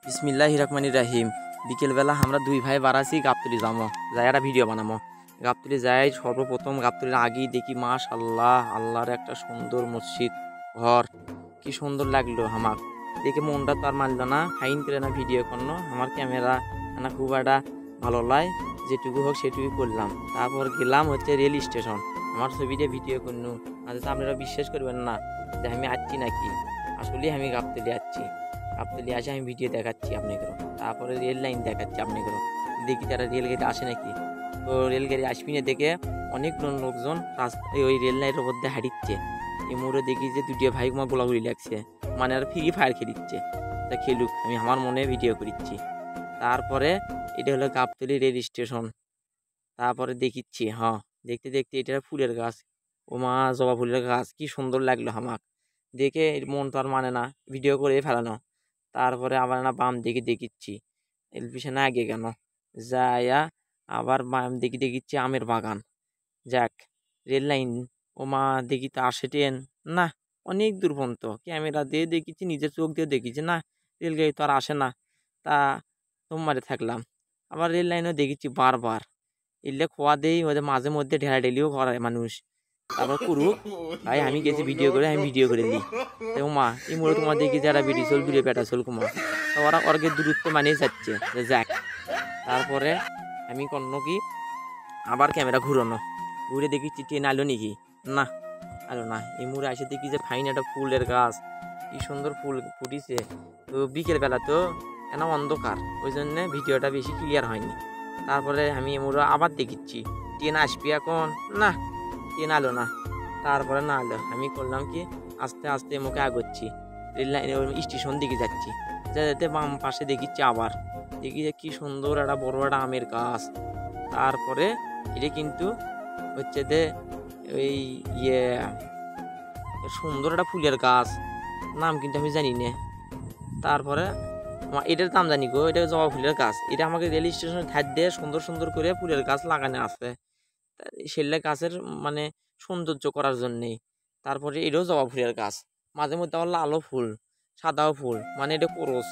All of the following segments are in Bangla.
বিসমিল্লাহির রহমানির রাহিম। বিকেলবেলা আমরা দুই ভাই বাড়াছি গাবতলি যাবো, যাই একটা ভিডিও বানাবো। গাবতলি যাই, সর্বপ্রথম গাবতলির আগেই দেখি মাশাআল্লাহ, আল্লাহর একটা সুন্দর মসজিদ ঘর, কি সুন্দর লাগলো আমার দেখে। মনটা তো আর মানলো না, ফাইন করে না ভিডিও করলো। আমার ক্যামেরা না খুব একটা ভালো লাগে, যেটুকু হোক সেটুকু করলাম। তারপর গেলাম হচ্ছে রেল স্টেশন, আমার ছবিটা ভিডিও করলু। আজ তো আপনারা বিশ্বাস করবেন না যে আমি আসছি নাকি, আসলেই আমি গাবতলি আসছি। গাবতলি আসে আমি ভিডিও দেখাচ্ছি আপনাকে, তারপরে রেল লাইন দেখাচ্ছি আপনাকে, দেখি তারা রেলগাড়ি আসে নাকি। তো রেলগাড়ি আসবি না দেখে অনেক লোকজন রাস্তায় ওই রেল লাইনের মধ্যে হাঁটিচ্ছে। এই মোড়ে দেখি যে দুটিয়া ভাই আমার গোলাগুলি লাগছে, মানে আর ফ্রি ফায়ার খেলিচ্ছে। তা খেলুক, আমি আমার মনে ভিডিও করিচ্ছি। তারপরে এটা হলো গাবতলি রেল স্টেশন। তারপরে দেখিচ্ছি, হ্যাঁ দেখতে দেখতে এটা ফুলের গাছ, ও মা জবা ফুলের গাছ, কি সুন্দর লাগলো আমার দেখে। মন তো আর মানে না ভিডিও করে ফেলানো। তারপরে আবার না বাম দিকে দেখিচ্ছি, এর পিছনে আগে কেন যাইয়া আবার বাম দিকে দেখিচ্ছি আমের বাগান। যাক, রেল লাইন, ও মা দেখি তো আসে ট্রেন না, অনেক দূর পর্যন্ত ক্যামেরা দিয়ে দেখিচ্ছি, নিজের চোখ দিয়ে দেখিচ্ছি না, রেলগাড়ি তো আর আসে না। তা তোমারে থাকলাম। আবার রেল লাইনও দেখিচ্ছি বারবার, এলে খোয়া দেই ওদের মাঝে মধ্যে ঢেলা ঢেলিও করে মানুষ। তারপর করুক ভাই, আমি গেছি ভিডিও করে, আমি ভিডিও করে নিই। তো মা এই মোড়ে তোমার দেখি যারা বেটি চল দূরে পেটা চল কুমা, তো ওরা ওরকে দূরত্ব মানিয়ে যাচ্ছে যাক। তারপরে আমি কন্য কি আবার ক্যামেরা ঘুরানো, ঘুরে দেখি ট্রেন আলো নাকি, না আলো না। এই মোড়ে এসে দেখি যে ফাইন একটা ফুলের গাছ, কি সুন্দর ফুল ফুটিছে। তো বিকেলবেলা তো কেন অন্ধকার, ওই জন্যে ভিডিওটা বেশি ক্লিয়ার হয়নি। তারপরে আমি মোড়ে আবার দেখিচ্ছি ট্রেন আসবি এখন, না ট্রেন আলো না। তারপরে না আলো, আমি করলাম কি আস্তে আস্তে মুখে আগাচ্ছি, রেল লাইনে স্টেশন দিকে যাচ্ছি। যাতে বাম পাশে দেখিচ্ছি আবার দেখি যে কি সুন্দর একটা বড় একটা আমের গাছ। তারপরে এটা কিন্তু হচ্ছে যে ওই সুন্দর একটা ফুলের গাছ, নাম কিন্তু আমি জানি না। তারপরে এটার নাম জানি গো, এটা জবা ফুলের গাছ। এটা আমাকে রেল স্টেশনের ধার দিয়ে সুন্দর সুন্দর করে ফুলের গাছ লাগানো আছে, সেলে গাছের মানে সৌন্দর্য করার জন্যেই। তারপরে এটাও জবা ফুলের গাছ, মাঝে মধ্যে আবার লালও ফুল, সাদাও ফুল, মানে এটা কোরস।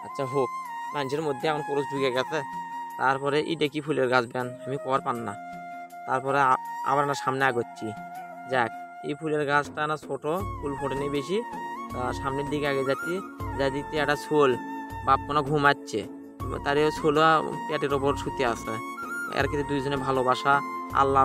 আচ্ছা হোক, মানুষের মধ্যে এখন কোরস ঢুকে গেছে। তারপরে এটা কি ফুলের গাছ ব্যান আমি কর পান না। তারপরে আবার না সামনে আগাচ্ছি। যাক, এই ফুলের গাছটা না ছোট, ফুল ফোটেনি বেশি। সামনের দিকে আগে যাচ্ছি, যা দিতে একটা ছোল বাপ কোনো ঘুমাচ্ছে, তার ছোলা পেটের ওপর শুতে আছে। আর কি দুইজনে ভালোবাসা, আল্লাহ